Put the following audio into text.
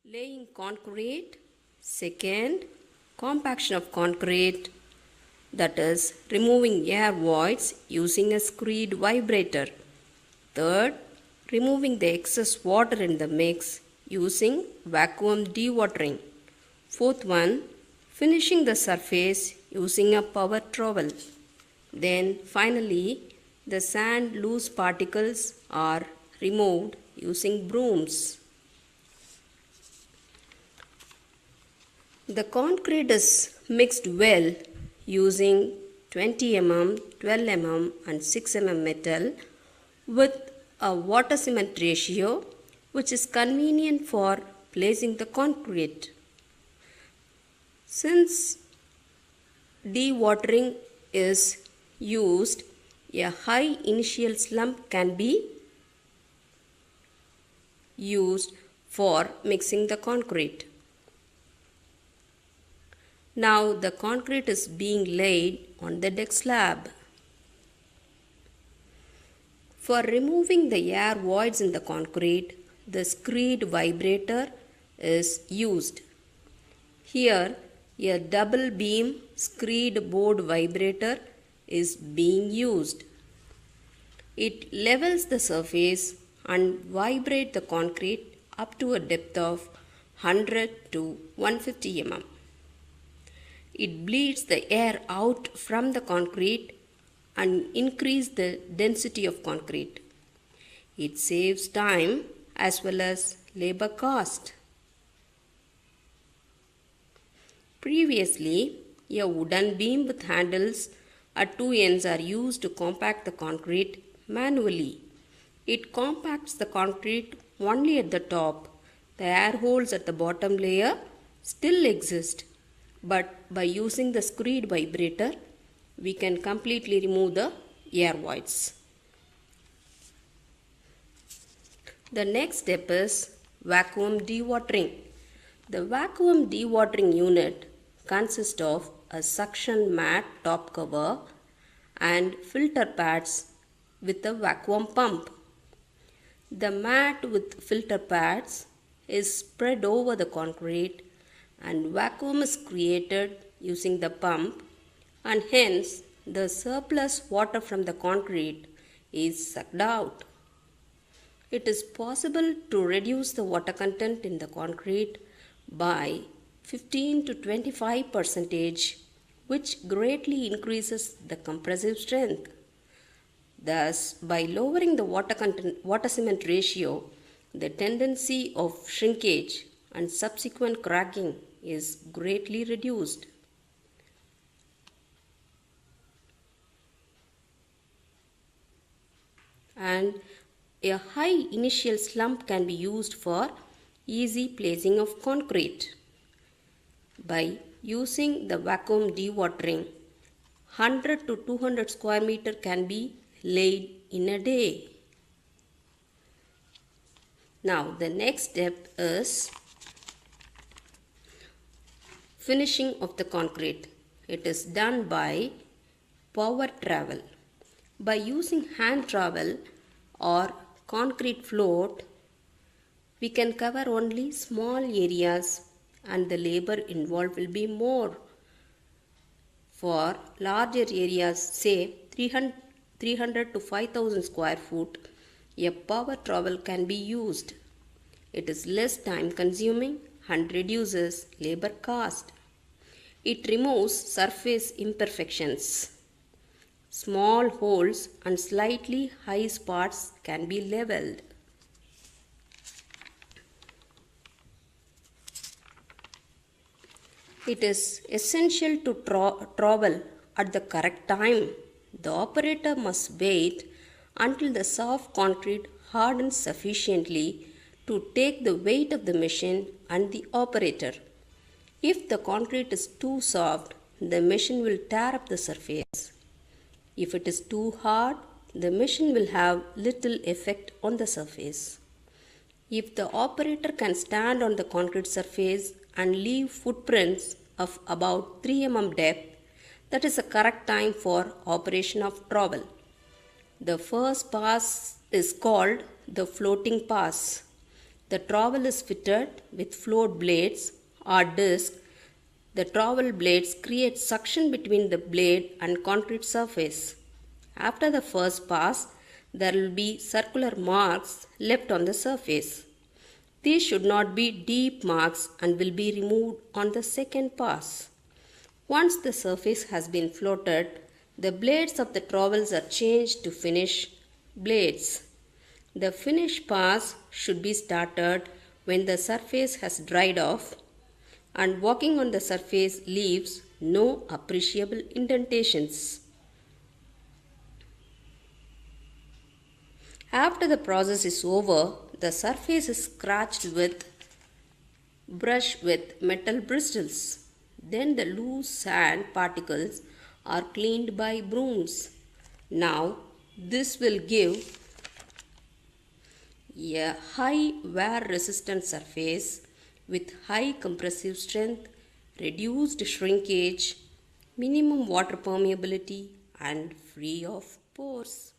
Laying concrete. Second, compaction of concrete, that is removing air voids using a Screed vibrator. Third, removing the excess water in the mix using vacuum dewatering. Fourth one, finishing the surface using a power trowel. Then finally, the sand loose particles are removed using brooms. The concrete is mixed well using 20 mm, 12 mm and 6 mm metal with a water cement ratio which is convenient for placing the concrete. Since dewatering is used, a high initial slump can be used for mixing the concrete. Now the concrete is being laid on the deck slab. For removing the air voids in the concrete, the Screed vibrator is used. Here, a double beam Screed board vibrator is being used. It levels the surface and vibrates the concrete up to a depth of 100 to 150 mm. It bleeds the air out from the concrete and increases the density of concrete. It saves time as well as labor cost. Previously, a wooden beam with handles at two ends are used to compact the concrete manually. It compacts the concrete only at the top. The air holes at the bottom layer still exist. But by using the Screed vibrator, we can completely remove the air voids. The next step is vacuum dewatering. The vacuum dewatering unit consists of a suction mat top cover and filter pads with a vacuum pump. The mat with filter pads is spread over the concrete and vacuum is created using the pump, and hence the surplus water from the concrete is sucked out. It is possible to reduce the water content in the concrete by 15 to 25%, which greatly increases the compressive strength. Thus, by lowering the water cement ratio, the tendency of shrinkage and subsequent cracking is greatly reduced. And a high initial slump can be used for easy placing of concrete. By using the vacuum dewatering, 100 to 200 square meter can be laid in a day. Now the next step is finishing of the concrete. It is done by power trowel. By using hand trowel or concrete float, we can cover only small areas and the labor involved will be more. For larger areas, say 300 to 5000 square foot, a power trowel can be used. It is less time consuming and reduces labor cost. It removes surface imperfections. Small holes and slightly high spots can be leveled. It is essential to trowel at the correct time. The operator must wait until the soft concrete hardens sufficiently to take the weight of the machine and the operator. If the concrete is too soft, the machine will tear up the surface. If it is too hard, the machine will have little effect on the surface. If the operator can stand on the concrete surface and leave footprints of about 3 mm depth, that is the correct time for operation of trowel. The first pass is called the floating pass. The trowel is fitted with float blades or disc. The trowel blades create suction between the blade and concrete surface. After the first pass, there will be circular marks left on the surface. These should not be deep marks and will be removed on the second pass. Once the surface has been floated, the blades of the trowels are changed to finish blades. The finish pass should be started when the surface has dried off and walking on the surface leaves no appreciable indentations. After the process is over, the surface is scratched with brush with metal bristles. Then the loose sand particles are cleaned by brooms. Now this will give a high wear resistant surface with high compressive strength, reduced shrinkage, minimum water permeability and free of pores.